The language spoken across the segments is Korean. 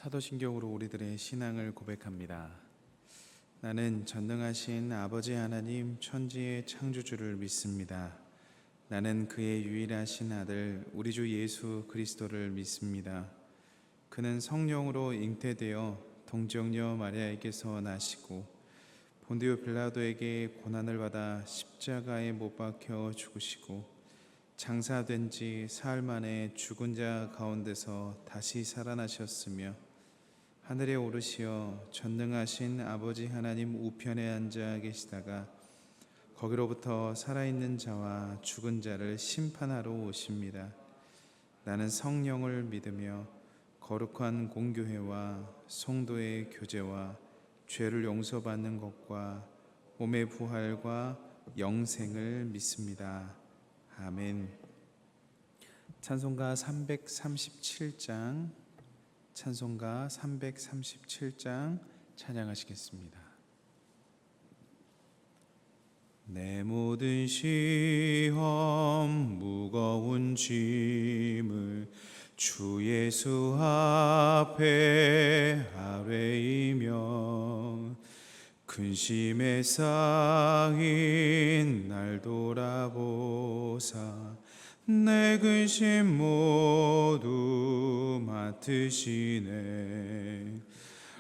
사도신경으로 우리들의 신앙을 고백합니다. 나는 전능하신 아버지 하나님 천지의 창조주를 믿습니다. 나는 그의 유일하신 아들 우리 주 예수 그리스도를 믿습니다. 그는 성령으로 잉태되어 동정녀 마리아에게서 나시고 본디오 빌라도에게 고난을 받아 십자가에 못 박혀 죽으시고 장사된 지 사흘 만에 죽은 자 가운데서 다시 살아나셨으며 하늘에 오르시어 전능하신 아버지 하나님 우편에 앉아 계시다가 거기로부터 살아있는 자와 죽은 자를 심판하러 오십니다. 나는 성령을 믿으며 거룩한 공교회와 성도의 교제와 죄를 용서받는 것과 몸의 부활과 영생을 믿습니다. 아멘. 찬송가 337장 찬송가 337장 찬양하시겠습니다. 내 모든 시험 무거운 짐을 주 예수 앞에 아뢰이며 근심에 쌓인 날 돌아보사 내 근심 모두 맡으시네.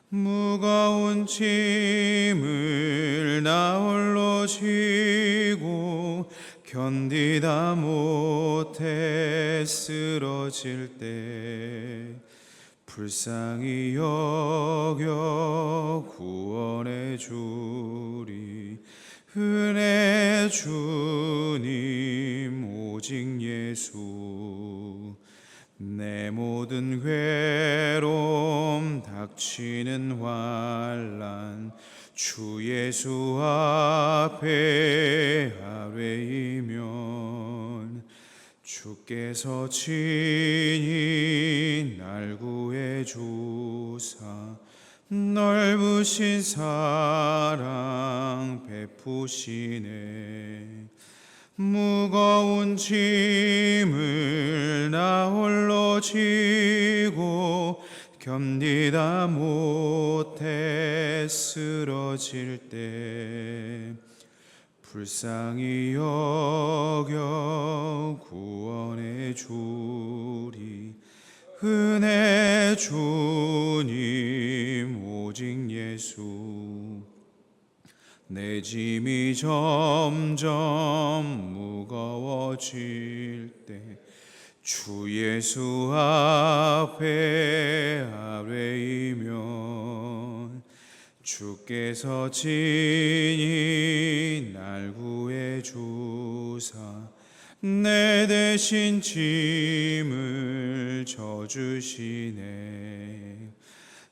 무거운 짐을 나 홀로 지고 견디다 못해 쓰러질 때 불쌍히 여겨 구원해 주리. 은혜 주님 오직 예수. 내 모든 괴로움 닥치는 환난 주 예수 앞에 아뢰이면 주께서 친히 날 구해 주사 넓으신 사랑 베푸시네. 무거운 짐을 나 홀로 지고 견디다 못해 쓰러질 때 불쌍히 여겨 구원해 주리. 은혜 주님 오직 예수. 내 짐이 점점 무거워질 때 주 예수 앞에 아뢰이면 주께서 친히 날 구해 주사 내 대신 짐을 져주시네.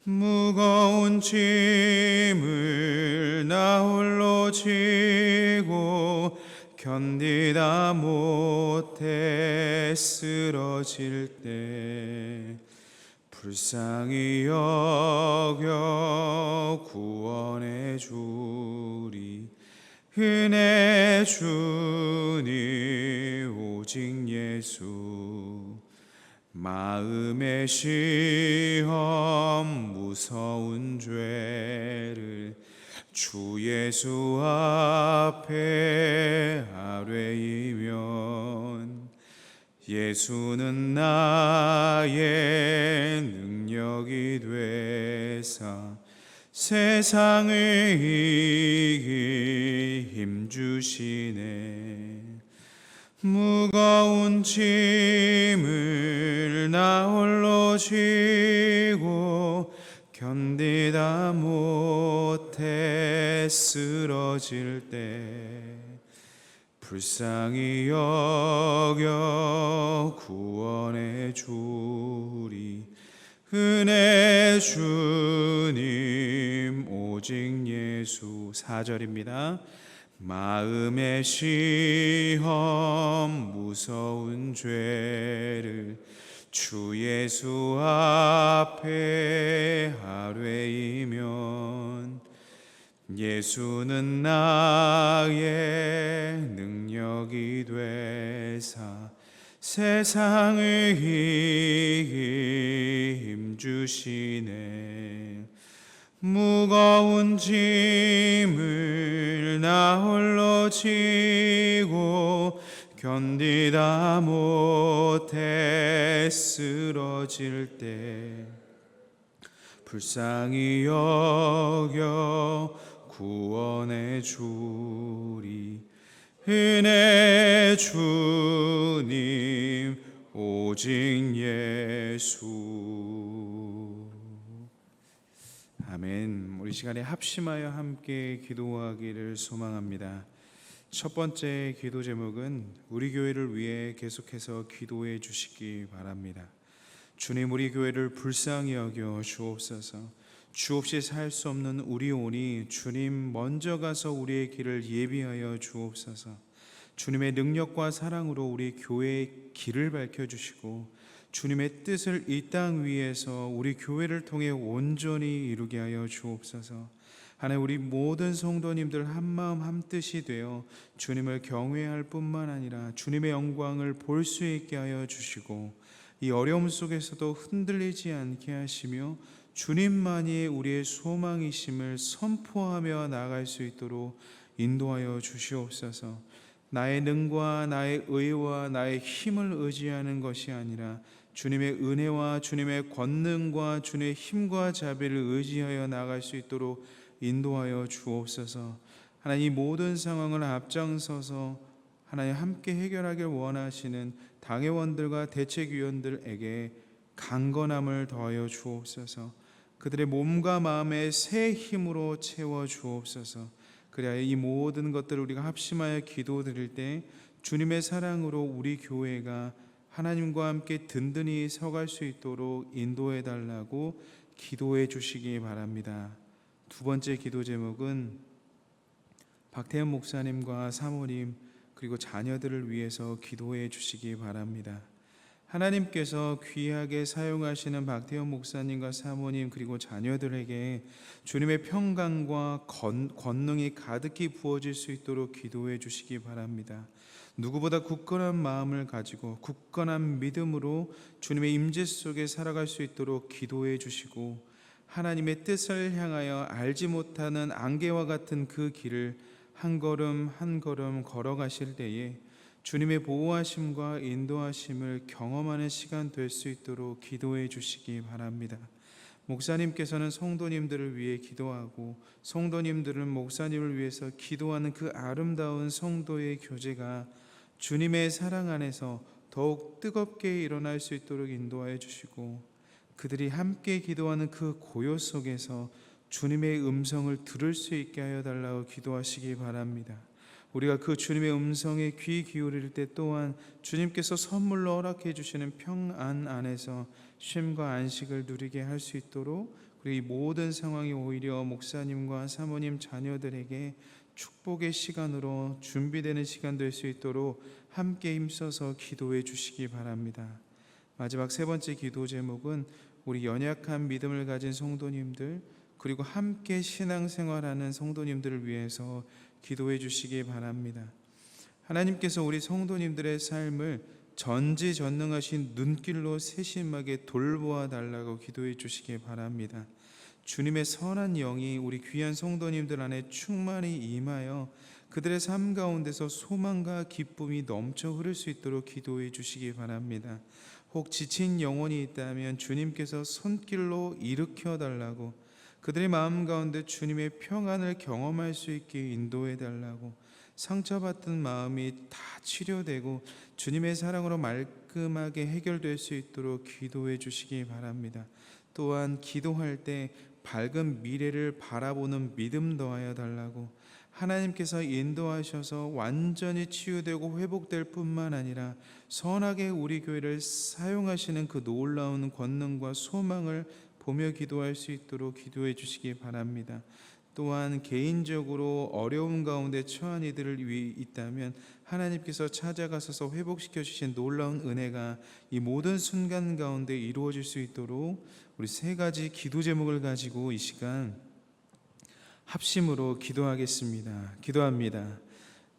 무거운 짐을 나 홀로 지고 견디다 못해 쓰러질 때 불쌍히 여겨 구원해 주리. 은혜 주님 오직 예수. 마음의 시험 무서운 죄를 주 예수 앞에 아뢰이면 예수는 나의 능력이 되사 세상을 이기 힘주시네. 무거운 짐을 나 홀로 지고 견디다 못해 쓰러질 때 불쌍히 여겨 구원해 주리. 은혜 주님 오직 예수. 4절입니다. 마음의 시험 무서운 죄를 주 예수 앞에 아뢰이면 예수는 나의 능력이 되사 세상을 이기 주시네. 무거운 짐을 나 홀로 지고 견디다 못해 쓰러질 때 불쌍히 여겨 구원해 주리. 은혜 주님 오직 예수. 아멘. 우리 시간에 합심하여 함께 기도하기를 소망합니다. 첫 번째 기도 제목은 우리 교회를 위해 계속해서 기도해 주시기 바랍니다. 주님, 우리 교회를 불쌍히 여겨 주옵소서. 주 없이 살 수 없는 우리 오니 주님 먼저 가서 우리의 길을 예비하여 주옵소서. 주님의 능력과 사랑으로 우리 교회의 길을 밝혀주시고 주님의 뜻을 이 땅 위에서 우리 교회를 통해 온전히 이루게 하여 주옵소서. 하나님, 우리 모든 성도님들 한마음 한뜻이 되어 주님을 경외할 뿐만 아니라 주님의 영광을 볼 수 있게 하여 주시고 이 어려움 속에서도 흔들리지 않게 하시며 주님만이 우리의 소망이심을 선포하며 나아갈 수 있도록 인도하여 주시옵소서. 나의 능과 나의 의와 나의 힘을 의지하는 것이 아니라 주님의 은혜와 주님의 권능과 주님의 힘과 자비를 의지하여 나아갈 수 있도록 인도하여 주옵소서. 하나님, 모든 상황을 앞장서서 하나님 함께 해결하길 원하시는 당회원들과 대책위원들에게 강건함을 더하여 주옵소서. 그들의 몸과 마음에 새 힘으로 채워 주옵소서. 그래야 이 모든 것들을 우리가 합심하여 기도드릴 때 주님의 사랑으로 우리 교회가 하나님과 함께 든든히 서갈 수 있도록 인도해 달라고 기도해 주시기 바랍니다. 두 번째 기도 제목은 박태현 목사님과 사모님 그리고 자녀들을 위해서 기도해 주시기 바랍니다. 하나님께서 귀하게 사용하시는 박태현 목사님과 사모님 그리고 자녀들에게 주님의 평강과 권능이 가득히 부어질 수 있도록 기도해 주시기 바랍니다. 누구보다 굳건한 마음을 가지고 굳건한 믿음으로 주님의 임재 속에 살아갈 수 있도록 기도해 주시고 하나님의 뜻을 향하여 알지 못하는 안개와 같은 그 길을 한 걸음 한 걸음 걸어가실 때에 주님의 보호하심과 인도하심을 경험하는 시간 될 수 있도록 기도해 주시기 바랍니다. 목사님께서는 성도님들을 위해 기도하고 성도님들은 목사님을 위해서 기도하는 그 아름다운 성도의 교제가 주님의 사랑 안에서 더욱 뜨겁게 일어날 수 있도록 인도하여 주시고 그들이 함께 기도하는 그 고요 속에서 주님의 음성을 들을 수 있게 하여 달라고 기도하시기 바랍니다. 우리가 그 주님의 음성에 귀 기울일 때 또한 주님께서 선물로 허락해 주시는 평안 안에서 쉼과 안식을 누리게 할 수 있도록 그리고 이 모든 상황이 오히려 목사님과 사모님 자녀들에게 축복의 시간으로 준비되는 시간 될 수 있도록 함께 힘써서 기도해 주시기 바랍니다. 마지막 세 번째 기도 제목은 우리 연약한 믿음을 가진 성도님들 그리고 함께 신앙생활하는 성도님들을 위해서 기도해 주시기 바랍니다. 하나님께서 우리 성도님들의 삶을 전지전능하신 눈길로 세심하게 돌보아 달라고 기도해 주시기 바랍니다. 주님의 선한 영이 우리 귀한 성도님들 안에 충만히 임하여 그들의 삶 가운데서 소망과 기쁨이 넘쳐 흐를 수 있도록 기도해 주시기 바랍니다. 혹 지친 영혼이 있다면 주님께서 손길로 일으켜 달라고 그들의 마음 가운데 주님의 평안을 경험할 수 있게 인도해 달라고 상처받은 마음이 다 치료되고 주님의 사랑으로 말끔하게 해결될 수 있도록 기도해 주시기 바랍니다. 또한 기도할 때 밝은 미래를 바라보는 믿음 더하여 달라고 하나님께서 인도하셔서 완전히 치유되고 회복될 뿐만 아니라 선하게 우리 교회를 사용하시는 그 놀라운 권능과 소망을 보며 기도할 수 있도록 기도해 주시기 바랍니다. 또한 개인적으로 어려움 가운데 처한 이들을 위해 있다면 하나님께서 찾아가셔서 회복시켜 주신 놀라운 은혜가 이 모든 순간 가운데 이루어질 수 있도록 우리 세 가지 기도 제목을 가지고 이 시간 합심으로 기도하겠습니다. 기도합니다.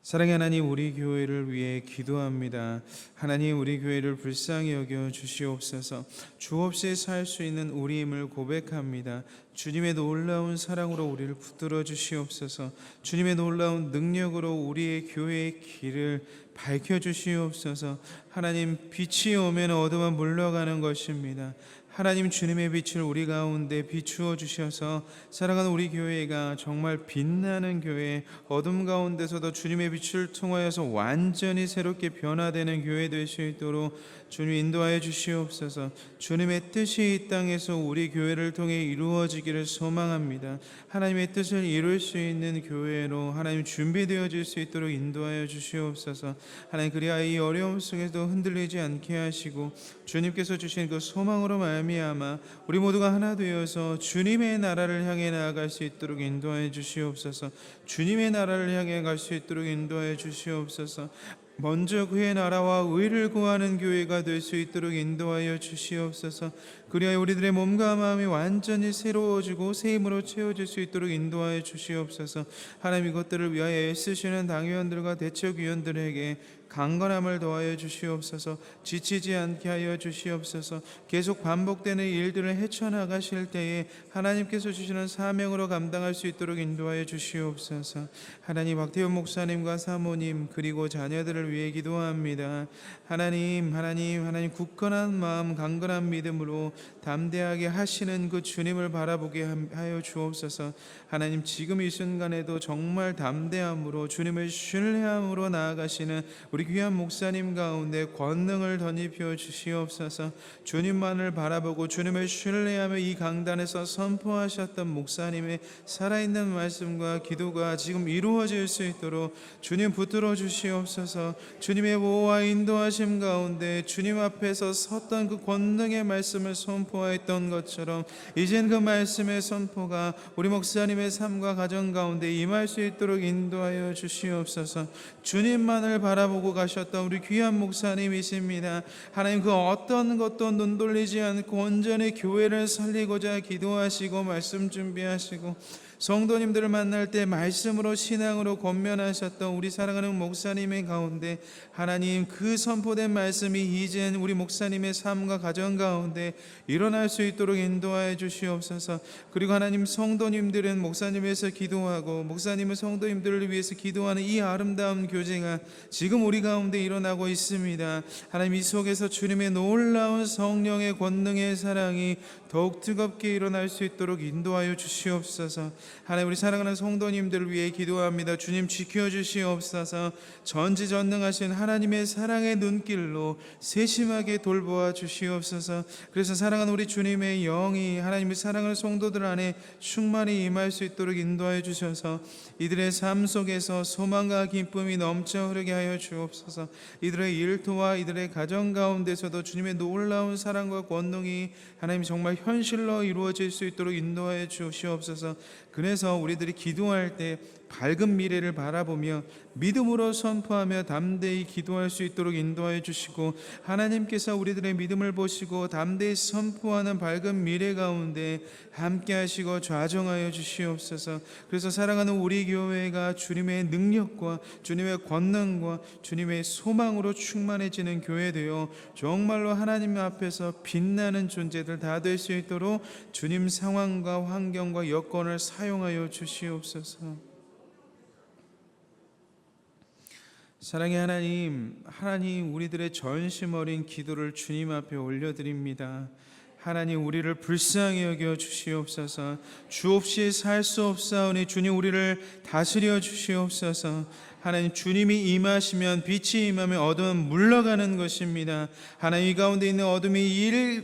사랑의 하나님, 우리 교회를 위해 기도합니다. 하나님, 우리 교회를 불쌍히 여겨 주시옵소서. 주 없이 살 수 있는 우리임을 고백합니다. 주님의 놀라운 사랑으로 우리를 붙들어 주시옵소서. 주님의 놀라운 능력으로 우리의 교회의 길을 밝혀 주시옵소서. 하나님, 빛이 오면 어둠은 물러가는 것입니다. 하나님, 주님의 빛을 우리 가운데 비추어 주셔서 사랑하는 우리 교회가 정말 빛나는 교회, 어둠 가운데서도 주님의 빛을 통하여서 완전히 새롭게 변화되는 교회 될 수 있도록 주님 인도하여 주시옵소서. 주님의 뜻이 이 땅에서 우리 교회를 통해 이루어지기를 소망합니다. 하나님의 뜻을 이룰 수 있는 교회로 하나님 준비되어질 수 있도록 인도하여 주시옵소서. 하나님, 그리하여 이 어려움 속에도 흔들리지 않게 하시고 주님께서 주신 그 소망으로 말미암아 우리 모두가 하나 되어서 주님의 나라를 향해 나아갈 수 있도록 인도하여 주시옵소서. 주님의 나라를 향해 갈 수 있도록 인도하여 주시옵소서. 먼저 그의 나라와 의를 구하는 교회가 될 수 있도록 인도하여 주시옵소서. 그리하여 우리들의 몸과 마음이 완전히 새로워지고 새 힘으로 채워질 수 있도록 인도하여 주시옵소서. 하나님, 이것들을 위하여 애쓰시는 당위원들과 대책위원들에게 강건함을 더하여 주시옵소서. 지치지 않게 하여 주시옵소서. 계속 반복되는 일들을 헤쳐나가실 때에 하나님께서 주시는 사명으로 감당할 수 있도록 인도하여 주시옵소서. 하나님, 박태훈 목사님과 사모님 그리고 자녀들을 위해 기도합니다. 하나님 굳건한 마음, 강건한 믿음으로 담대하게 하시는 그 주님을 바라보게 하여 주옵소서. 하나님, 지금 이 순간에도 정말 담대함으로 주님을 신뢰함으로 나아가시는 우리 귀한 목사님 가운데 권능을 덧입혀 주시옵소서. 주님만을 바라보고 주님을 신뢰하며 이 강단에서 선포하셨던 목사님의 살아있는 말씀과 기도가 지금 이루어질 수 있도록 주님 붙들어 주시옵소서. 주님의 보호와 인도하심 가운데 주님 앞에서 섰던 그 권능의 말씀을 선포했던 것처럼 이젠 그 말씀의 선포가 우리 목사님의 삶과 가정 가운데 임할 수 있도록 인도하여 주시옵소서. 주님만을 바라보고 가셨던 우리 귀한 목사님이십니다. 하나님, 그 어떤 것도 눈 돌리지 않고 온전히 교회를 살리고자 기도하시고 말씀 준비하시고 성도님들을 만날 때 말씀으로 신앙으로 권면하셨던 우리 사랑하는 목사님의 가운데 하나님, 그 선포된 말씀이 이젠 우리 목사님의 삶과 가정 가운데 일어날 수 있도록 인도하여 주시옵소서. 그리고 하나님, 성도님들은 목사님에서 기도하고 목사님은 성도님들을 위해서 기도하는 이 아름다운 교제가 지금 우리 가운데 일어나고 있습니다. 하나님, 이 속에서 주님의 놀라운 성령의 권능의 사랑이 더욱 뜨겁게 일어날 수 있도록 인도하여 주시옵소서. 하나님, 우리 사랑하는 성도님들을 위해 기도합니다. 주님, 지켜주시옵소서. 전지전능하신 하나님의 사랑의 눈길로 세심하게 돌보아 주시옵소서. 그래서 사랑하는 우리 주님의 영이 하나님의 사랑하는 성도들 안에 충만히 임할 수 있도록 인도하여 주셔서 이들의 삶 속에서 소망과 기쁨이 넘쳐 흐르게 하여 주옵소서. 이들의 일터와 이들의 가정 가운데서도 주님의 놀라운 사랑과 권능이 하나님 정말 현실로 이루어질 수 있도록 인도하여 주시옵소서. 그래서 우리들이 기도할 때 밝은 미래를 바라보며 믿음으로 선포하며 담대히 기도할 수 있도록 인도하여 주시고, 하나님께서 우리들의 믿음을 보시고 담대히 선포하는 밝은 미래 가운데 함께 하시고 좌정하여 주시옵소서. 그래서 사랑하는 우리 교회가 주님의 능력과 주님의 권능과 주님의 소망으로 충만해지는 교회 되어 정말로 하나님 앞에서 빛나는 존재들 다 될 수 있도록 주님 상황과 환경과 여건을 사용하여 주시옵소서. 사랑의 하나님 우리들의 전심 어린 기도를 주님 앞에 올려드립니다. 하나님, 우리를 불쌍히 여겨 주시옵소서. 주 없이 살 수 없사오니 주님, 우리를 다스려 주시옵소서. 하나님, 주님이 임하시면 빛이 임하면 어둠은 물러가는 것입니다. 하나님, 이 가운데 있는 어둠이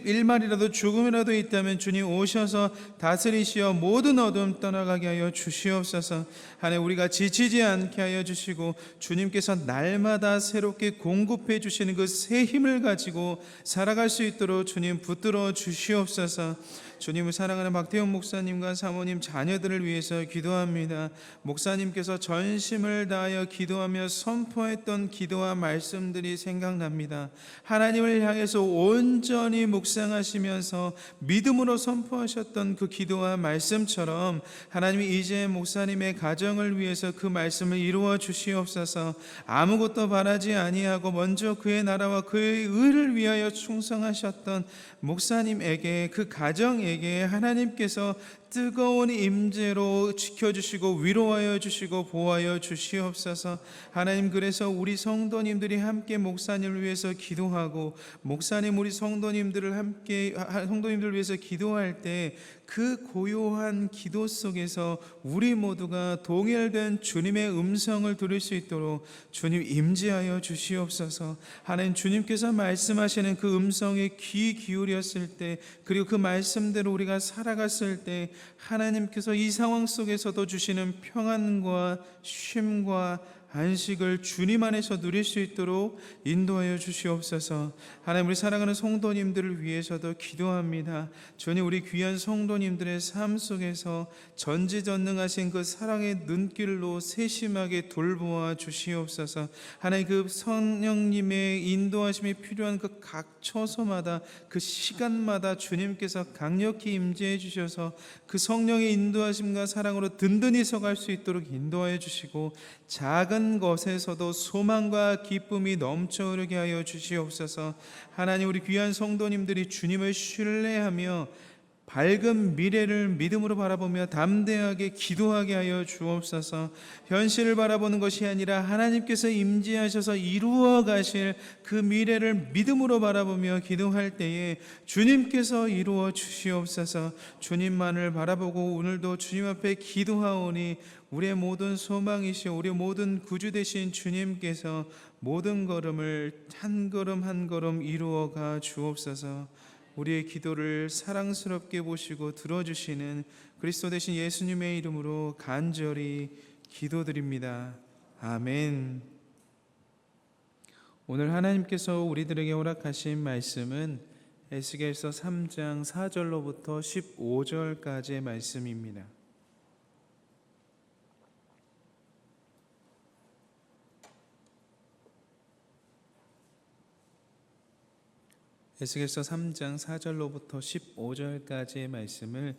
일말이라도 조금이라도 있다면 주님 오셔서 다스리시어 모든 어둠 떠나가게 하여 주시옵소서. 하나님, 우리가 지치지 않게 하여 주시고 주님께서 날마다 새롭게 공급해 주시는 그 새 힘을 가지고 살아갈 수 있도록 주님 붙들어 주시옵소서. 주님을 사랑하는 박태훈 목사님과 사모님 자녀들을 위해서 기도합니다. 목사님께서 전심을 다하여 기도하며 선포했던 기도와 말씀들이 생각납니다. 하나님을 향해서 온전히 묵상하시면서 믿음으로 선포하셨던 그 기도와 말씀처럼 하나님이 이제 목사님의 가정을 위해서 그 말씀을 이루어 주시옵소서. 아무것도 바라지 아니하고 먼저 그의 나라와 그의 의를 위하여 충성하셨던 목사님에게, 그 가정에게 하나님께서 뜨거운 임재로 지켜주시고 위로하여 주시고 보호하여 주시옵소서. 하나님, 그래서 우리 성도님들이 함께 목사님을 위해서 기도하고 목사님 우리 성도님들을 위해서 기도할 때 그 고요한 기도 속에서 우리 모두가 동일된 주님의 음성을 들을 수 있도록 주님 임재하여 주시옵소서. 하나님, 주님께서 말씀하시는 그 음성에 귀 기울였을 때, 그리고 그 말씀대로 우리가 살아갔을 때 하나님께서 이 상황 속에서도 주시는 평안과 쉼과 안식을 주님 안에서 누릴 수 있도록 인도하여 주시옵소서. 하나님, 우리 사랑하는 성도님들을 위해서도 기도합니다. 주님, 우리 귀한 성도님들의 삶 속에서 전지전능하신 그 사랑의 눈길로 세심하게 돌보아 주시옵소서. 하나님, 그 성령님의 인도하심이 필요한 그 각 처소마다, 그 시간마다 주님께서 강력히 임재해 주셔서 그 성령의 인도하심과 사랑으로 든든히 서갈 수 있도록 인도하여 주시고, 작은 것에서도 소망과 기쁨이 넘쳐 흐르게 하여 주시옵소서. 하나님, 우리 귀한 성도님들이 주님을 신뢰하며 밝은 미래를 믿음으로 바라보며 담대하게 기도하게 하여 주옵소서. 현실을 바라보는 것이 아니라 하나님께서 임재하셔서 이루어 가실 그 미래를 믿음으로 바라보며 기도할 때에 주님께서 이루어 주시옵소서. 주님만을 바라보고 오늘도 주님 앞에 기도하오니 우리의 모든 소망이시오 우리의 모든 구주 되신 주님께서 모든 걸음을 한 걸음 한 걸음 이루어가 주옵소서. 우리의 기도를 사랑스럽게 보시고 들어주시는 그리스도 되신 예수님의 이름으로 간절히 기도드립니다. 아멘. 오늘 하나님께서 우리들에게 허락하신 말씀은 에스겔서 3장 4절로부터 15절까지의 말씀입니다. 에스겔서 3장 4절로부터 15절까지의 말씀을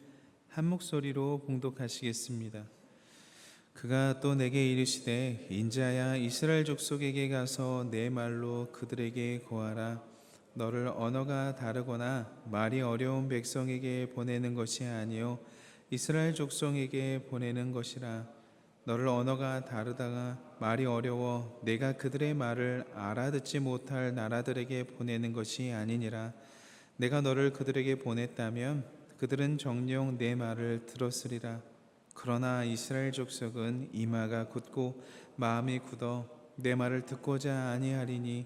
한 목소리로 봉독하시겠습니다. 그가 또 내게 이르시되 인자야 이스라엘 족속에게 가서 내 말로 그들에게 고하라. 너를 언어가 다르거나 말이 어려운 백성에게 보내는 것이 아니요 이스라엘 족속에게 보내는 것이라. 너를 언어가 다르다가 말이 어려워 내가 그들의 말을 알아듣지 못할 나라들에게 보내는 것이 아니니라. 내가 너를 그들에게 보냈다면 그들은 정녕 내 말을 들었으리라. 그러나 이스라엘 족속은 이마가 굳고 마음이 굳어 내 말을 듣고자 아니하리니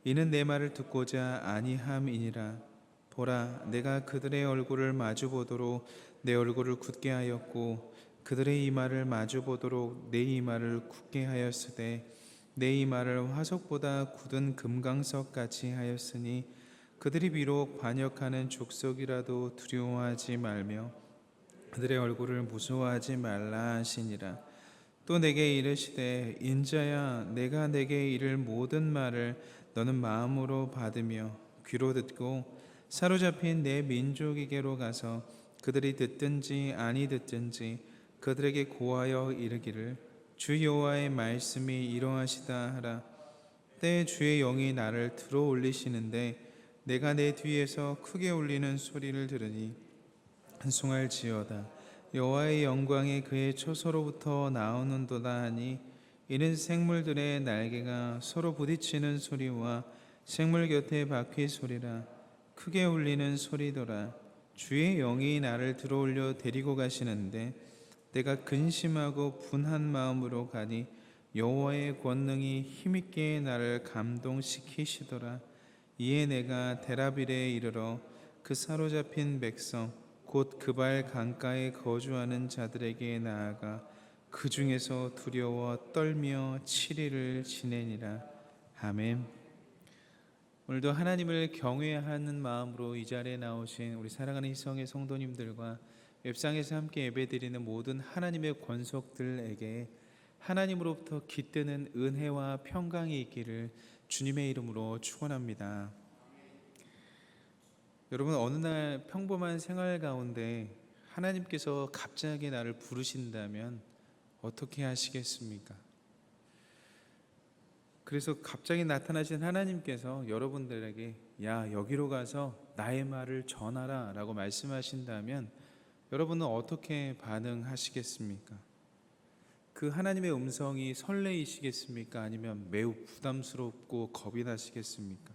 이는 내 말을 듣고자 아니함이니라. 보라, 내가 그들의 얼굴을 마주보도록 내 얼굴을 굳게 하였고 그들의 이마를 마주보도록 내 이마를 굳게 하였으되 내 이마를 화석보다 굳은 금강석같이 하였으니 그들이 비록 반역하는 족속이라도 두려워하지 말며 그들의 얼굴을 무서워하지 말라 하시니라. 또 내게 이르시되 인자야 내가 내게 이를 모든 말을 너는 마음으로 받으며 귀로 듣고 사로잡힌 내 민족에게로 가서 그들이 듣든지 아니 듣든지 그들에게 고하여 이르기를 주 여호와의 말씀이 이러하시다 하라. 때에 주의 영이 나를 들어 올리시는데 내가 내 뒤에서 크게 울리는 소리를 들으니 한송할지어다. 여호와의 영광이 그의 초소로부터 나오는도다 하니 이는 생물들의 날개가 서로 부딪히는 소리와 생물 곁에 바퀴 소리라. 크게 울리는 소리더라. 주의 영이 나를 들어 올려 데리고 가시는데 내가 근심하고 분한 마음으로 가니 여호와의 권능이 힘있게 나를 감동시키시더라. 이에 내가 데라빌에 이르러 그 사로잡힌 백성 곧 그발 강가에 거주하는 자들에게 나아가 그 중에서 두려워 떨며 7일을 지내니라. 아멘. 오늘도 하나님을 경외하는 마음으로 이 자리에 나오신 우리 사랑하는 희성의 성도님들과 웹상에서 함께 예배드리는 모든 하나님의 권속들에게 하나님으로부터 깃드는 은혜와 평강이 있기를 주님의 이름으로 축원합니다. 여러분, 어느 날 평범한 생활 가운데 하나님께서 갑자기 나를 부르신다면 어떻게 하시겠습니까? 그래서 갑자기 나타나신 하나님께서 여러분들에게 야, 여기로 가서 나의 말을 전하라 라고 말씀하신다면 여러분은 어떻게 반응하시겠습니까? 그 하나님의 음성이 설레이시겠습니까? 아니면 매우 부담스럽고 겁이 나시겠습니까?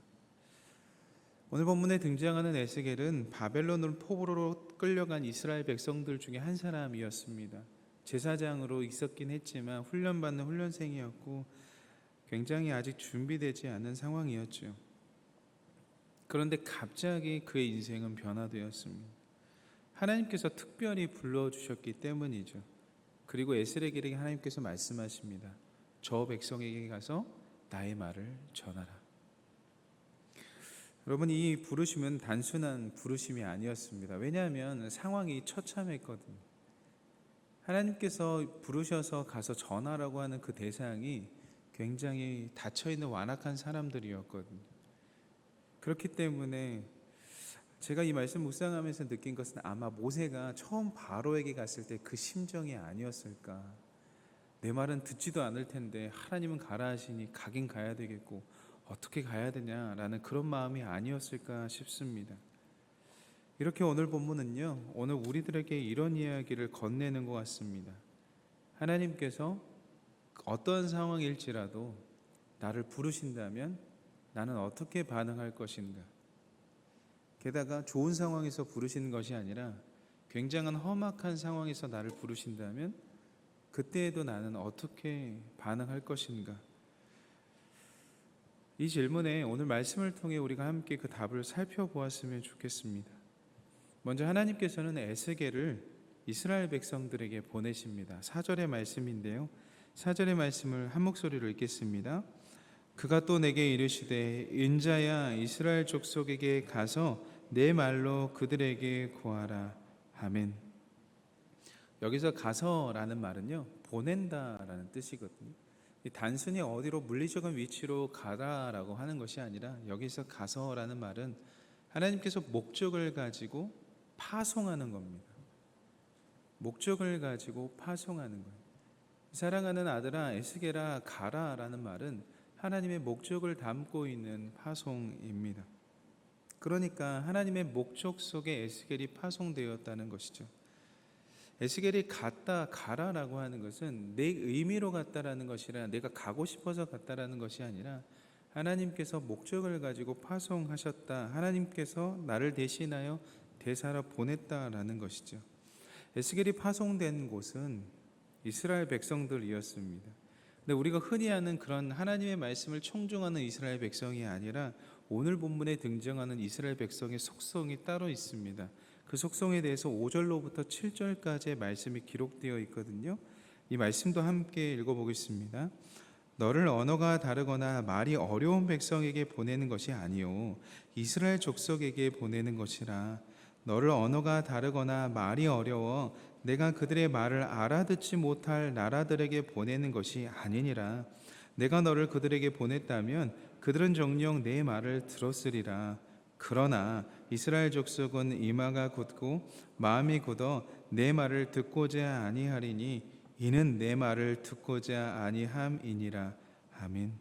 오늘 본문에 등장하는 에스겔은 바벨론 포로로 끌려간 이스라엘 백성들 중에 한 사람이었습니다. 제사장으로 있었긴 했지만 훈련받는 훈련생이었고 굉장히 아직 준비되지 않은 상황이었죠. 그런데 갑자기 그의 인생은 변화되었습니다. 하나님께서 특별히 불러주셨기 때문이죠. 그리고 에스겔에게 하나님께서 말씀하십니다. 저 백성에게 가서 나의 말을 전하라. 여러분, 이 부르심은 단순한 부르심이 아니었습니다. 왜냐하면 상황이 처참했거든요. 하나님께서 부르셔서 가서 전하라고 하는 그 대상이 굉장히 닫혀있는 완악한 사람들이었거든요. 그렇기 때문에 제가 이 말씀 묵상하면서 느낀 것은 아마 모세가 처음 바로에게 갔을 때 그 심정이 아니었을까. 내 말은 듣지도 않을 텐데 하나님은 가라 하시니 가긴 가야 되겠고 어떻게 가야 되냐라는 그런 마음이 아니었을까 싶습니다. 이렇게 오늘 본문은요, 오늘 우리들에게 이런 이야기를 건네는 것 같습니다. 하나님께서 어떤 상황일지라도 나를 부르신다면 나는 어떻게 반응할 것인가. 게다가 좋은 상황에서 부르시는 것이 아니라 굉장한 험악한 상황에서 나를 부르신다면 그때에도 나는 어떻게 반응할 것인가. 이 질문에 오늘 말씀을 통해 우리가 함께 그 답을 살펴보았으면 좋겠습니다. 먼저 하나님께서는 에스겔을 이스라엘 백성들에게 보내십니다. 4절의 말씀인데요, 4절의 말씀을 한 목소리로 읽겠습니다. 그가 또 내게 이르시되 인자야 이스라엘 족속에게 가서 내 말로 그들에게 고하라. 아멘. 여기서 가서라는 말은요, 보낸다라는 뜻이거든요. 단순히 어디로 물리적인 위치로 가라라고 하는 것이 아니라 여기서 가서라는 말은 하나님께서 목적을 가지고 파송하는 겁니다. 목적을 가지고 파송하는 거예요. 사랑하는 아들아 에스겔아 가라라는 말은 하나님의 목적을 담고 있는 파송입니다. 그러니까 하나님의 목적 속에 에스겔이 파송되었다는 것이죠. 에스겔이 가라라고 하는 것은 내 의미로 갔다라는 것이라 내가 가고 싶어서 갔다라는 것이 아니라 하나님께서 목적을 가지고 파송하셨다. 하나님께서 나를 대신하여 대사로 보냈다라는 것이죠. 에스겔이 파송된 곳은 이스라엘 백성들이었습니다. 근데 우리가 흔히 아는 그런 하나님의 말씀을 청중하는 이스라엘 백성이 아니라 오늘 본문에 등장하는 이스라엘 백성의 속성이 따로 있습니다. 그 속성에 대해서 5절로부터 7절까지의 말씀이 기록되어 있거든요. 이 말씀도 함께 읽어보겠습니다. 너를 언어가 다르거나 말이 어려운 백성에게 보내는 것이 아니요 이스라엘 족속에게 보내는 것이라. 너를 언어가 다르거나 말이 어려워 내가 그들의 말을 알아듣지 못할 나라들에게 보내는 것이 아니니라. 내가 너를 그들에게 보냈다면 그들은 정녕 내 말을 들었으리라. 그러나 이스라엘 족속은 이마가 굳고 마음이 굳어 내 말을 듣고자 아니하리니 이는 내 말을 듣고자 아니함이니라. 아멘.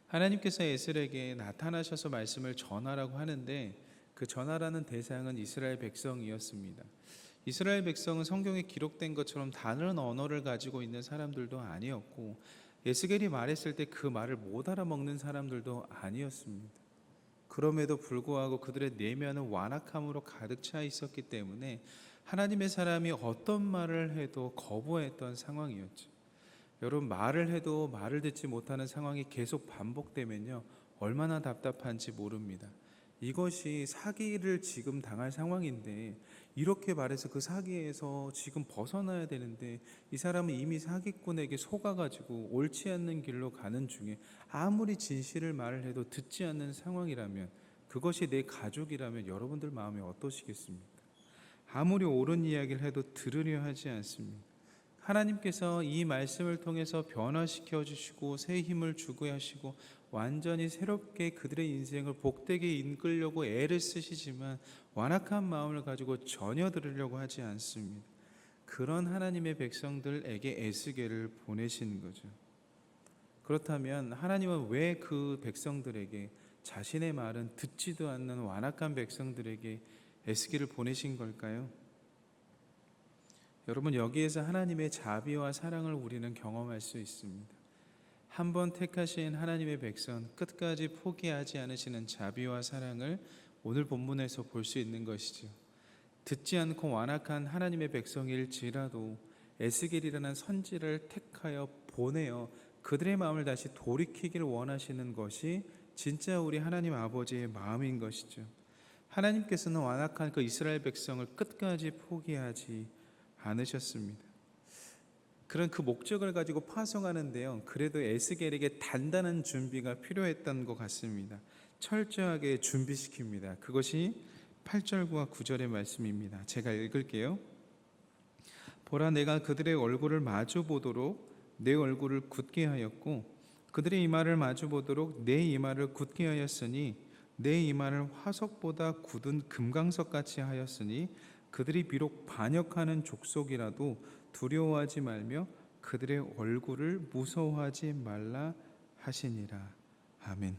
하나님께서 에스겔에게 나타나셔서 말씀을 전하라고 하는데 그 전하라는 대상은 이스라엘 백성이었습니다. 이스라엘 백성은 성경에 기록된 것처럼 다른 언어를 가지고 있는 사람들도 아니었고 에스겔이 말했을 때 그 말을 못 알아먹는 사람들도 아니었습니다. 그럼에도 불구하고 그들의 내면은 완악함으로 가득 차 있었기 때문에 하나님의 사람이 어떤 말을 해도 거부했던 상황이었죠. 여러분, 말을 해도 말을 듣지 못하는 상황이 계속 반복되면요 얼마나 답답한지 모릅니다. 이것이 사기를 지금 당할 상황인데 이렇게 말해서 그 사기에서 지금 벗어나야 되는데 이 사람은 이미 사기꾼에게 속아가지고 옳지 않는 길로 가는 중에 아무리 진실을 말을 해도 듣지 않는 상황이라면 그것이 내 가족이라면 여러분들 마음이 어떠시겠습니까? 아무리 옳은 이야기를 해도 들으려 하지 않습니다. 하나님께서 이 말씀을 통해서 변화시켜 주시고 새 힘을 주고 하시고 완전히 새롭게 그들의 인생을 복되게 이끌려고 애를 쓰시지만 완악한 마음을 가지고 전혀 들으려고 하지 않습니다. 그런 하나님의 백성들에게 에스겔을 보내신 거죠. 그렇다면 하나님은 왜 그 백성들에게, 자신의 말은 듣지도 않는 완악한 백성들에게 에스겔을 보내신 걸까요? 여러분, 여기에서 하나님의 자비와 사랑을 우리는 경험할 수 있습니다. 한번 택하신 하나님의 백성, 끝까지 포기하지 않으시는 자비와 사랑을 오늘 본문에서 볼 수 있는 것이죠. 듣지 않고 완악한 하나님의 백성일지라도 에스겔이라는 선지를 택하여 보내어 그들의 마음을 다시 돌이키길 원하시는 것이 진짜 우리 하나님 아버지의 마음인 것이죠. 하나님께서는 완악한 그 이스라엘 백성을 끝까지 포기하지 않으셨습니다. 그런 그 목적을 가지고 파송하는데요, 그래도 에스겔에게 단단한 준비가 필요했던 것 같습니다. 철저하게 준비시킵니다. 그것이 8절과 9절의 말씀입니다. 제가 읽을게요. 보라, 내가 그들의 얼굴을 마주 보도록 내 얼굴을 굳게 하였고 그들의 이마를 마주 보도록 내 이마를 굳게 하였으니 내 이마를 화석보다 굳은 금강석같이 하였으니 그들이 비록 반역하는 족속이라도 두려워하지 말며 그들의 얼굴을 무서워하지 말라 하시니라. 아멘.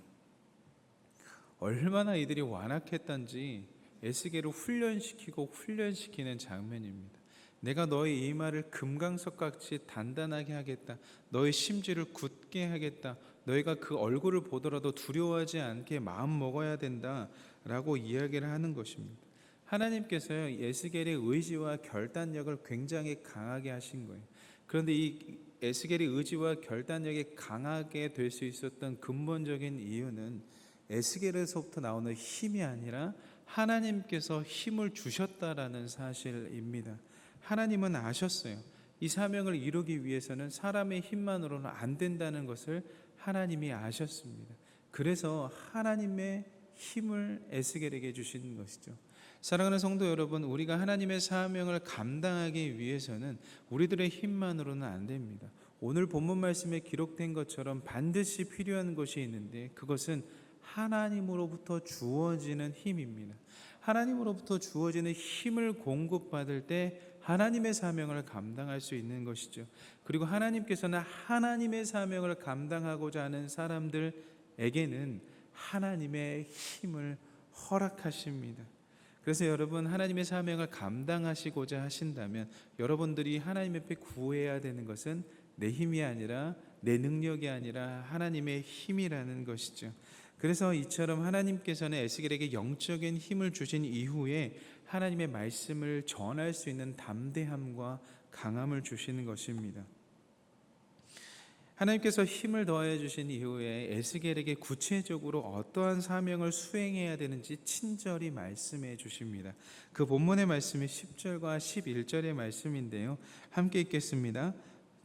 얼마나 이들이 완악했던지 에스겔을 훈련시키는 장면입니다. 내가 너의 이마를 금강석같이 단단하게 하겠다. 너의 심지를 굳게 하겠다. 너희가 그 얼굴을 보더라도 두려워하지 않게 마음 먹어야 된다라고 이야기를 하는 것입니다. 하나님께서요, 에스겔의 의지와 결단력을 굉장히 강하게 하신 거예요. 그런데 이 에스겔의 의지와 결단력이 강하게 될 수 있었던 근본적인 이유는 에스겔에서부터 나오는 힘이 아니라 하나님께서 힘을 주셨다라는 사실입니다. 하나님은 아셨어요. 이 사명을 이루기 위해서는 사람의 힘만으로는 안 된다는 것을 하나님이 아셨습니다. 그래서 하나님의 힘을 에스겔에게 주신 것이죠. 사랑하는 성도 여러분, 우리가 하나님의 사명을 감당하기 위해서는 우리들의 힘만으로는 안 됩니다. 오늘 본문 말씀에 기록된 것처럼 반드시 필요한 것이 있는데 그것은 하나님으로부터 주어지는 힘입니다. 하나님으로부터 주어지는 힘을 공급받을 때 하나님의 사명을 감당할 수 있는 것이죠. 그리고 하나님께서는 하나님의 사명을 감당하고자 하는 사람들에게는 하나님의 힘을 허락하십니다. 그래서 여러분, 하나님의 사명을 감당하시고자 하신다면 여러분들이 하나님 앞에 구해야 되는 것은 내 힘이 아니라, 내 능력이 아니라 하나님의 힘이라는 것이죠. 그래서 이처럼 하나님께서는 에스겔에게 영적인 힘을 주신 이후에 하나님의 말씀을 전할 수 있는 담대함과 강함을 주시는 것입니다. 하나님께서 힘을 더해 주신 이후에 에스겔에게 구체적으로 어떠한 사명을 수행해야 되는지 친절히 말씀해 주십니다. 그 본문의 말씀이 10절과 11절의 말씀인데요, 함께 읽겠습니다.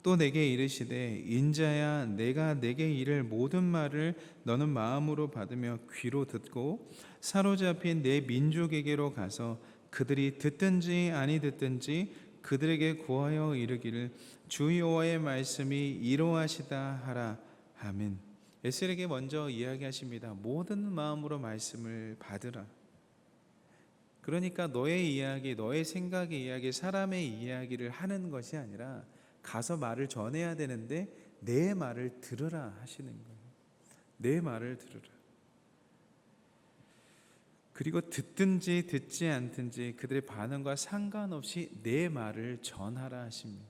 또 내게 이르시되 인자야, 내가 내게 이를 모든 말을 너는 마음으로 받으며 귀로 듣고 사로잡힌 내 민족에게로 가서 그들이 듣든지 아니 듣든지 그들에게 구하여 이르기를 주 여호와의 말씀이 이러하시다 하라. 아멘. 에스겔에게 먼저 이야기하십니다. 모든 마음으로 말씀을 받으라. 그러니까 너의 이야기, 너의 생각의 이야기, 사람의 이야기를 하는 것이 아니라 가서 말을 전해야 되는데 내 말을 들으라 하시는 거예요. 내 말을 들으라. 그리고 듣든지 듣지 않든지 그들의 반응과 상관없이 내 말을 전하라 하십니다.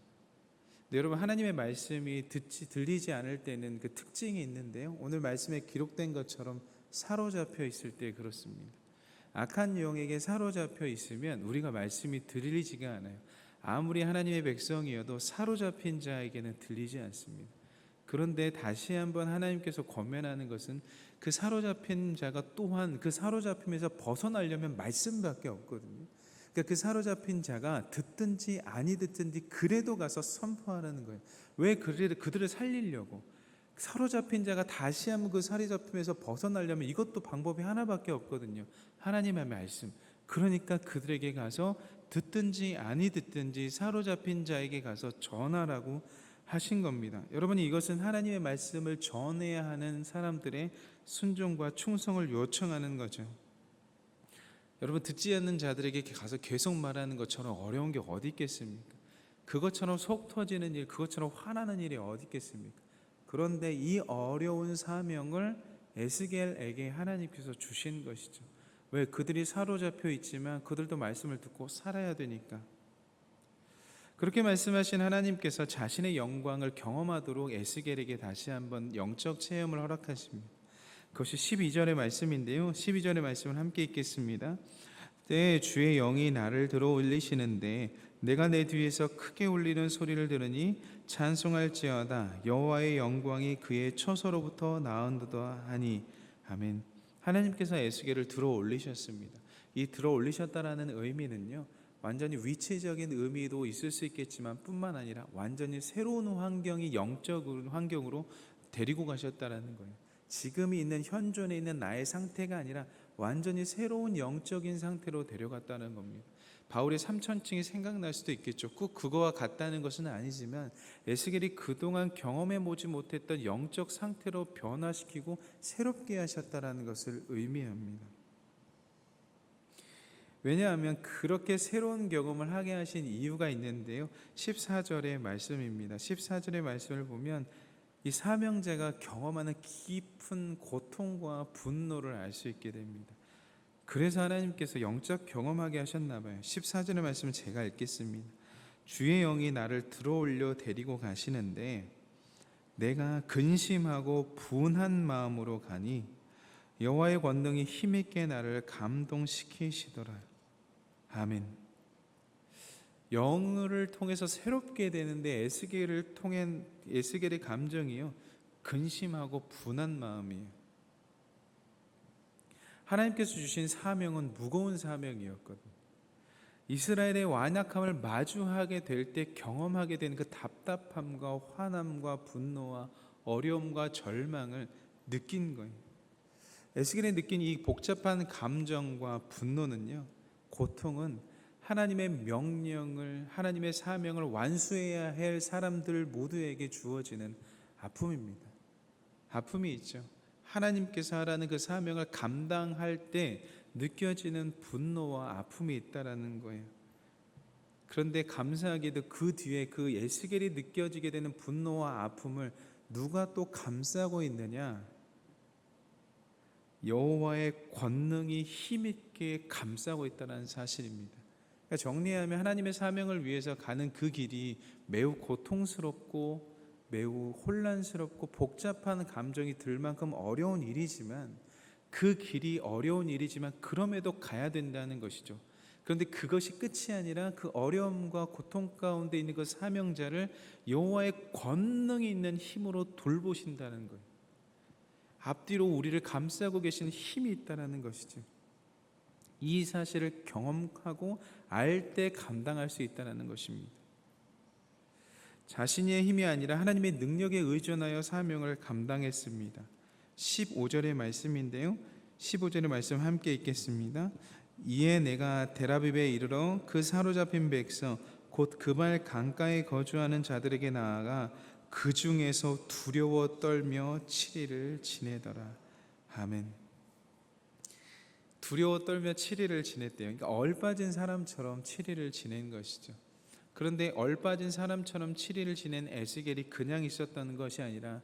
네, 여러분, 하나님의 말씀이 들리지 않을 때는 그 특징이 있는데요, 오늘 말씀에 기록된 것처럼 사로잡혀 있을 때 그렇습니다. 악한 영에게 사로잡혀 있으면 우리가 말씀이 들리지가 않아요. 아무리 하나님의 백성이어도 사로잡힌 자에게는 들리지 않습니다. 그런데 다시 한번 하나님께서 권면하는 것은 그 사로잡힌 자가 또한 그 사로잡힘에서 벗어나려면 말씀밖에 없거든요. 그러니까 그 사로잡힌 자가 듣든지 아니 듣든지 그래도 가서 선포하라는 거예요. 왜? 그들을 살리려고. 사로잡힌 자가 다시 한번 그 사로잡힘에서 벗어나려면 이것도 방법이 하나밖에 없거든요. 하나님의 말씀. 그러니까 그들에게 가서 듣든지 아니 듣든지 사로잡힌 자에게 가서 전하라고 하신 겁니다. 여러분, 이것은 하나님의 말씀을 전해야 하는 사람들의 순종과 충성을 요청하는 거죠. 여러분, 듣지 않는 자들에게 가서 계속 말하는 것처럼 어려운 게 어디 있겠습니까? 그것처럼 속 터지는 일, 그것처럼 화나는 일이 어디 있겠습니까? 그런데 이 어려운 사명을 에스겔에게 하나님께서 주신 것이죠. 왜? 그들이 사로잡혀 있지만 그들도 말씀을 듣고 살아야 되니까. 그렇게 말씀하신 하나님께서 자신의 영광을 경험하도록 에스겔에게 다시 한번 영적 체험을 허락하십니다. 그것이 12절의 말씀인데요, 12절의 말씀을 함께 읽겠습니다. 때에 주의 영이 나를 들어 올리시는데 내가 내 뒤에서 크게 울리는 소리를 들으니 찬송할지어다. 여호와의 영광이 그의 처소로부터 나온도다 하니. 아멘. 하나님께서 에스겔을 들어 올리셨습니다. 이 들어 올리셨다라는 의미는요, 완전히 위치적인 의미도 있을 수 있겠지만 뿐만 아니라 완전히 새로운 환경이 영적 환경으로 데리고 가셨다라는 거예요. 지금이 있는 현존에 있는 나의 상태가 아니라 완전히 새로운 영적인 상태로 데려갔다는 겁니다. 바울의 3천층이 생각날 수도 있겠죠. 꼭 그거와 같다는 것은 아니지만 에스겔이 그동안 경험해보지 못했던 영적 상태로 변화시키고 새롭게 하셨다는 것을 의미합니다. 왜냐하면 그렇게 새로운 경험을 하게 하신 이유가 있는데요, 14절의 말씀입니다. 14절의 말씀을 보면 이 사명자가 경험하는 깊은 고통과 분노를 알 수 있게 됩니다. 그래서 하나님께서 영적 경험하게 하셨나 봐요. 14절의 말씀을 제가 읽겠습니다. 주의 영이 나를 들어올려 데리고 가시는데 내가 근심하고 분한 마음으로 가니 여호와의 권능이 힘있게 나를 감동시키시더라. 아멘. 영을 통해서 새롭게 되는데 에스겔의 감정이요, 근심하고 분한 마음이에요. 하나님께서 주신 사명은 무거운 사명이었거든요. 이스라엘의 완악함을 마주하게 될 때 경험하게 되는 그 답답함과 화남과 분노와 어려움과 절망을 느낀 거예요. 에스겔이 느낀 이 복잡한 감정과 분노는요, 고통은 하나님의 명령을, 하나님의 사명을 완수해야 할 사람들 모두에게 주어지는 아픔입니다. 아픔이 있죠. 하나님께서 하라는 그 사명을 감당할 때 느껴지는 분노와 아픔이 있다라는 거예요. 그런데 감사하게도 그 뒤에 그 에스겔이 느껴지게 되는 분노와 아픔을 누가 또 감싸고 있느냐? 여호와의 권능이 힘있게 감싸고 있다는 사실입니다. 그러니까 정리하면 하나님의 사명을 위해서 가는 그 길이 매우 고통스럽고 매우 혼란스럽고 복잡한 감정이 들 만큼 어려운 일이지만, 그 길이 어려운 일이지만 그럼에도 가야 된다는 것이죠. 그런데 그것이 끝이 아니라 그 어려움과 고통 가운데 있는 그 사명자를 여호와의 권능이 있는 힘으로 돌보신다는 거예요. 앞뒤로 우리를 감싸고 계신 힘이 있다는 것이죠. 이 사실을 경험하고 알 때 감당할 수 있다는 것입니다. 자신의 힘이 아니라 하나님의 능력에 의존하여 사명을 감당했습니다. 15절의 말씀인데요, 15절의 말씀 함께 읽겠습니다. 이에 내가 데라비브에 이르러 그 사로잡힌 백성 곧 그발 강가에 거주하는 자들에게 나아가 그 중에서 두려워 떨며 7일을 지내더라. 아멘. 두려워 떨며 7일을 지냈대요. 그러니까 얼빠진 사람처럼 7일을 지낸 것이죠. 그런데 얼빠진 사람처럼 7일을 지낸 에스겔이 그냥 있었다는 것이 아니라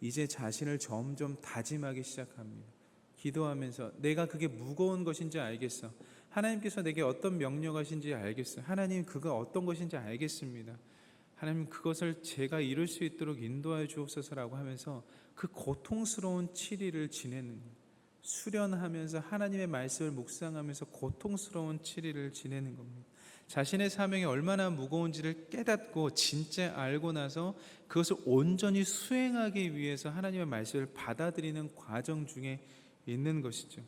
이제 자신을 점점 다짐하기 시작합니다. 기도하면서 내가 그게 무거운 것인지 알겠어. 하나님께서 내게 어떤 명령하신지 알겠어. 하나님, 그거 어떤 것인지 알겠습니다. 하나님, 그것을 제가 이룰 수 있도록 인도하여 주옵소서라고 하면서 그 고통스러운 7일을 지내는, 수련하면서 하나님의 말씀을 묵상하면서 고통스러운 7일을 지내는 겁니다. 자신의 사명이 얼마나 무거운지를 깨닫고 진짜 알고 나서 그것을 온전히 수행하기 위해서 하나님의 말씀을 받아들이는 과정 중에 있는 것이죠.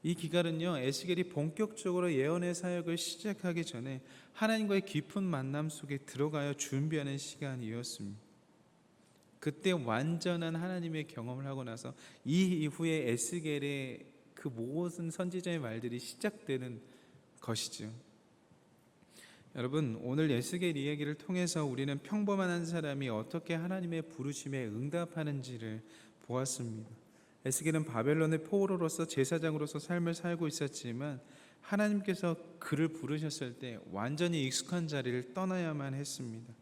이 기간은요, 에스겔이 본격적으로 예언의 사역을 시작하기 전에 하나님과의 깊은 만남 속에 들어가야 준비하는 시간이었습니다. 그때 완전한 하나님의 경험을 하고 나서 이 이후에 에스겔의 그 모든 선지자의 말들이 시작되는 것이죠. 여러분, 오늘 에스겔 이야기를 통해서 우리는 평범한 한 사람이 어떻게 하나님의 부르심에 응답하는지를 보았습니다. 에스겔은 바벨론의 포로로서 제사장으로서 삶을 살고 있었지만 하나님께서 그를 부르셨을 때 완전히 익숙한 자리를 떠나야만 했습니다.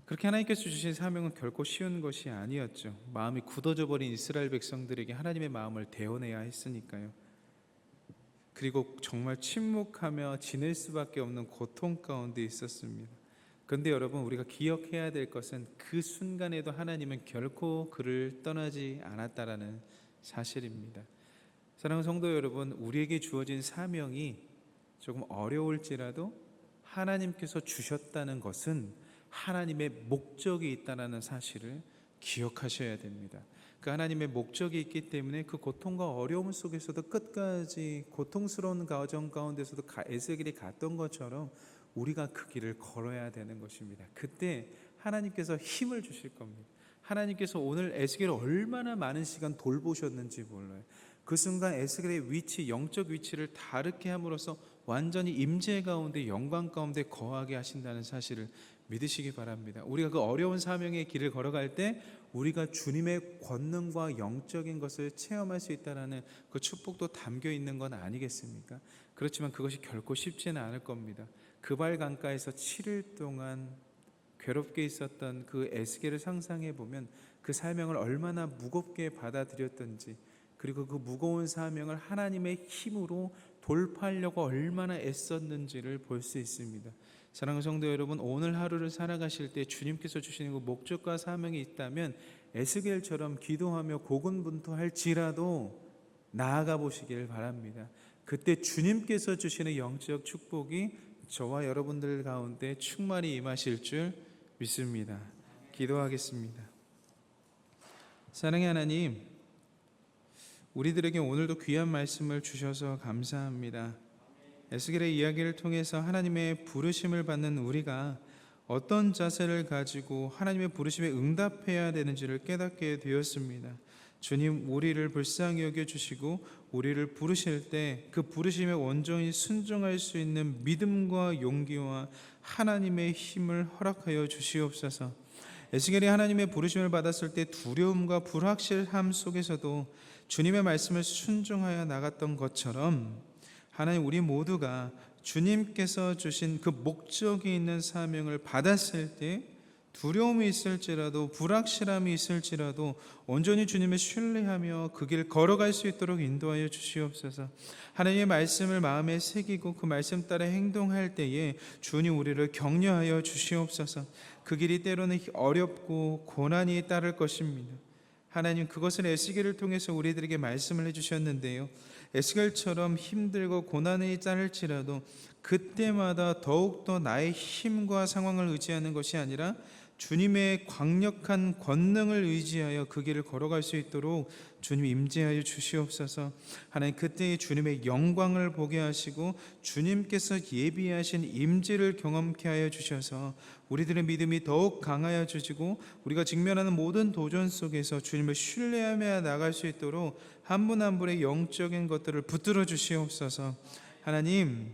그렇게 하나님께서 주신 사명은 결코 쉬운 것이 아니었죠. 마음이 굳어져 버린 이스라엘 백성들에게 하나님의 마음을 대언해야 했으니까요. 그리고 정말 침묵하며 지낼 수밖에 없는 고통 가운데 있었습니다. 그런데 여러분, 우리가 기억해야 될 것은 그 순간에도 하나님은 결코 그를 떠나지 않았다라는 사실입니다. 사랑하는 성도 여러분, 우리에게 주어진 사명이 조금 어려울지라도 하나님께서 주셨다는 것은 하나님의 목적이 있다는 사실을 기억하셔야 됩니다. 그 하나님의 목적이 있기 때문에 그 고통과 어려움 속에서도 끝까지 고통스러운 과정 가운데서도 에스겔이 갔던 것처럼 우리가 그 길을 걸어야 되는 것입니다. 그때 하나님께서 힘을 주실 겁니다. 하나님께서 오늘 에스겔을 얼마나 많은 시간 돌보셨는지 몰라요. 그 순간 에스겔의 위치, 영적 위치를 다르게 함으로써 완전히 임재 가운데, 영광 가운데 거하게 하신다는 사실을 믿으시기 바랍니다. 우리가 그 어려운 사명의 길을 걸어갈 때 우리가 주님의 권능과 영적인 것을 체험할 수 있다는 그 축복도 담겨 있는 건 아니겠습니까? 그렇지만 그것이 결코 쉽지는 않을 겁니다. 그발 강가에서 7일 동안 괴롭게 있었던 그 에스겔을 상상해 보면 그 사명을 얼마나 무겁게 받아들였던지, 그리고 그 무거운 사명을 하나님의 힘으로 돌파하려고 얼마나 애썼는지를 볼 수 있습니다. 사랑하는 성도 여러분, 오늘 하루를 살아가실 때 주님께서 주시는 그 목적과 사명이 있다면 에스겔처럼 기도하며 고군분투할지라도 나아가 보시길 바랍니다. 그때 주님께서 주시는 영적 축복이 저와 여러분들 가운데 충만히 임하실 줄 믿습니다. 기도하겠습니다. 사랑의 하나님, 우리들에게 오늘도 귀한 말씀을 주셔서 감사합니다. 에스겔의 이야기를 통해서 하나님의 부르심을 받는 우리가 어떤 자세를 가지고 하나님의 부르심에 응답해야 되는지를 깨닫게 되었습니다. 주님, 우리를 불쌍히 여겨주시고 우리를 부르실 때 그 부르심에 온전히 순종할 수 있는 믿음과 용기와 하나님의 힘을 허락하여 주시옵소서. 에스겔이 하나님의 부르심을 받았을 때 두려움과 불확실함 속에서도 주님의 말씀을 순종하여 나갔던 것처럼 하나님, 우리 모두가 주님께서 주신 그 목적이 있는 사명을 받았을 때 두려움이 있을지라도 불확실함이 있을지라도 온전히 주님을 신뢰하며 그 길 걸어갈 수 있도록 인도하여 주시옵소서. 하나님의 말씀을 마음에 새기고 그 말씀 따라 행동할 때에 주님 우리를 격려하여 주시옵소서. 그 길이 때로는 어렵고 고난이 따를 것입니다. 하나님, 그것을 에스겔을 통해서 우리들에게 말씀을 해주셨는데요, 에스겔처럼 힘들고 고난이 따를지라도 그때마다 더욱더 나의 힘과 상황을 의지하는 것이 아니라 주님의 강력한 권능을 의지하여 그 길을 걸어갈 수 있도록 주님 임재하여 주시옵소서. 하나님, 그때의 주님의 영광을 보게 하시고 주님께서 예비하신 임재를 경험케 하여 주셔서 우리들의 믿음이 더욱 강하여 주시고 우리가 직면하는 모든 도전 속에서 주님을 신뢰하며 나갈 수 있도록 한 분 한 분의 영적인 것들을 붙들어 주시옵소서. 하나님,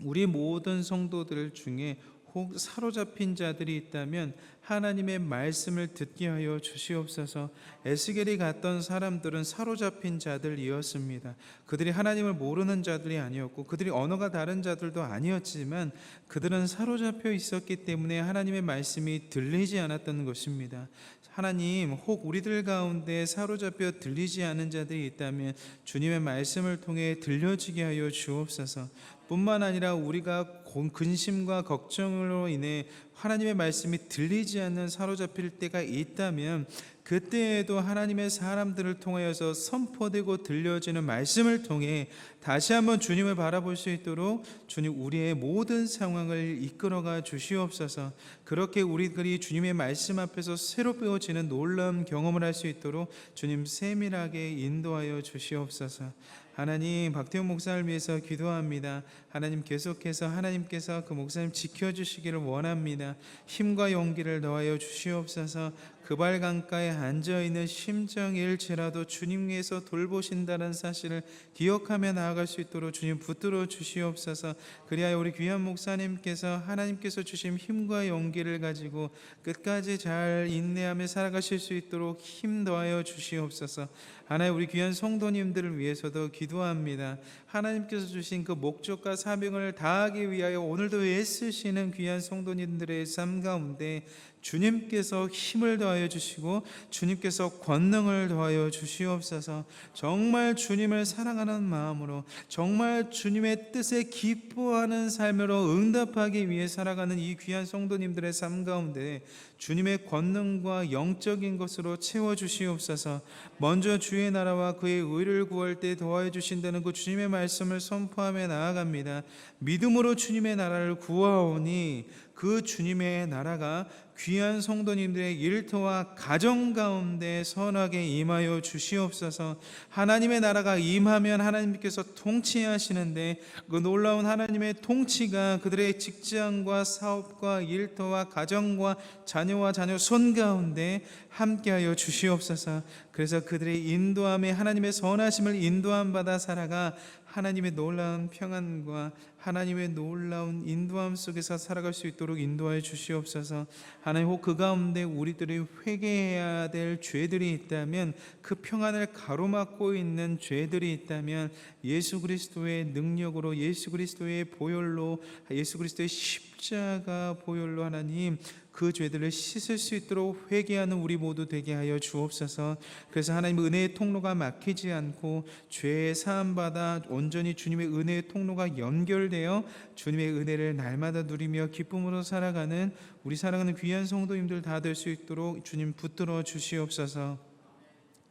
우리 모든 성도들 중에 혹 사로잡힌 자들이 있다면 하나님의 말씀을 듣게 하여 주시옵소서. 에스겔이 갔던 사람들은 사로잡힌 자들이었습니다. 그들이 하나님을 모르는 자들이 아니었고 그들이 언어가 다른 자들도 아니었지만 그들은 사로잡혀 있었기 때문에 하나님의 말씀이 들리지 않았던 것입니다. 하나님, 혹 우리들 가운데 사로잡혀 들리지 않은 자들이 있다면 주님의 말씀을 통해 들려지게 하여 주옵소서. 뿐만 아니라 우리가 근심과 걱정으로 인해 하나님의 말씀이 들리지 않는 사로잡힐 때가 있다면 그때에도 하나님의 사람들을 통하여서 선포되고 들려지는 말씀을 통해 다시 한번 주님을 바라볼 수 있도록 주님 우리의 모든 상황을 이끌어가 주시옵소서. 그렇게 우리들이 주님의 말씀 앞에서 새롭어지는 놀라운 경험을 할 수 있도록 주님 세밀하게 인도하여 주시옵소서. 하나님, 박태훈 목사를 위해서 기도합니다. 하나님, 계속해서 하나님께서 그 목사님 지켜주시기를 원합니다. 힘과 용기를 더하여 주시옵소서. 그 발 강가에 앉아있는 심정일지라도 주님께서 돌보신다는 사실을 기억하며 나아갈 수 있도록 주님 붙들어 주시옵소서. 그리하여 우리 귀한 목사님께서 하나님께서 주신 힘과 용기를 가지고 끝까지 잘 인내하며 살아가실 수 있도록 힘 더하여 주시옵소서. 하나님, 우리 귀한 성도님들을 위해서도 기도합니다. 하나님께서 주신 그 목적과 사명을 다하기 위하여 오늘도 애쓰시는 귀한 성도님들의 삶 가운데 주님께서 힘을 더하여 주시고 주님께서 권능을 더하여 주시옵소서. 정말 주님을 사랑하는 마음으로, 정말 주님의 뜻에 기뻐하는 삶으로 응답하기 위해 살아가는 이 귀한 성도님들의 삶 가운데 주님의 권능과 영적인 것으로 채워주시옵소서. 먼저 주의 나라와 그의 의를 구할 때 도와해 주신다는 그 주님의 말씀을 선포하며 나아갑니다. 믿음으로 주님의 나라를 구하오니 그 주님의 나라가 귀한 성도님들의 일터와 가정 가운데 선하게 임하여 주시옵소서. 하나님의 나라가 임하면 하나님께서 통치하시는데 그 놀라운 하나님의 통치가 그들의 직장과 사업과 일터와 가정과 자녀와 자녀 손 가운데 함께하여 주시옵소서. 그래서 그들의 인도함에 하나님의 선하심을 인도함 받아 살아가 하나님의 놀라운 평안과 하나님의 놀라운 인도함 속에서 살아갈 수 있도록 인도하여 주시옵소서. 하나님, 혹 그 가운데 우리들이 회개해야 될 죄들이 있다면, 그 평안을 가로막고 있는 죄들이 있다면 예수 그리스도의 능력으로, 예수 그리스도의 보혈로, 예수 그리스도의 십자가 보혈로 하나님 그 죄들을 씻을 수 있도록 회개하는 우리 모두 되게 하여 주옵소서. 그래서 하나님, 은혜의 통로가 막히지 않고 죄의 사함받아 온전히 주님의 은혜의 통로가 연결되어 주님의 은혜를 날마다 누리며 기쁨으로 살아가는 우리 사랑하는 귀한 성도님들 다 될 수 있도록 주님 붙들어 주시옵소서.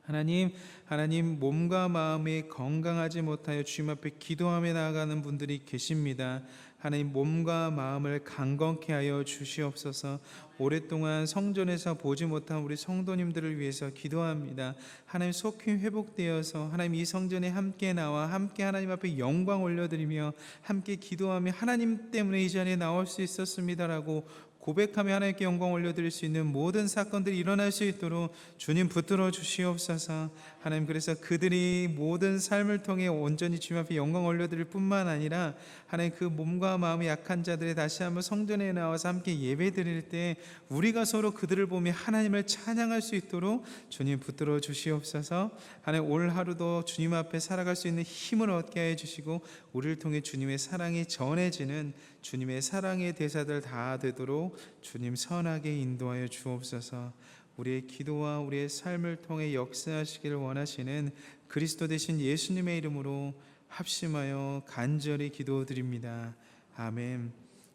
하나님, 몸과 마음이 건강하지 못하여 주님 앞에 기도하며 나아가는 분들이 계십니다. 하나님, 몸과 마음을 강건케 하여 주시옵소서. 오랫동안 성전에서 보지 못한 우리 성도님들을 위해서 기도합니다. 하나님, 속히 회복되어서 하나님 이 성전에 함께 나와 함께 하나님 앞에 영광 올려드리며 함께 기도하며 하나님 때문에 이 자리에 나올 수 있었습니다라고 고백하며 하나님께 영광 올려드릴 수 있는 모든 사건들이 일어날 수 있도록 주님 붙들어 주시옵소서. 하나님, 그래서 그들이 모든 삶을 통해 온전히 주님 앞에 영광 올려드릴 뿐만 아니라 하나님, 그 몸과 마음이 약한 자들이 다시 한번 성전에 나와서 함께 예배 드릴 때 우리가 서로 그들을 보며 하나님을 찬양할 수 있도록 주님 붙들어 주시옵소서. 하나님, 올 하루도 주님 앞에 살아갈 수 있는 힘을 얻게 해 주시고 우리를 통해 주님의 사랑이 전해지는 주님의 사랑의 대사들 다 되도록 주님 선하게 인도하여 주옵소서. 우리의 기도와 우리의 삶을 통해 역사하시기를 원하시는 그리스도 되신 예수님의 이름으로 합심하여 간절히 기도드립니다. 아멘.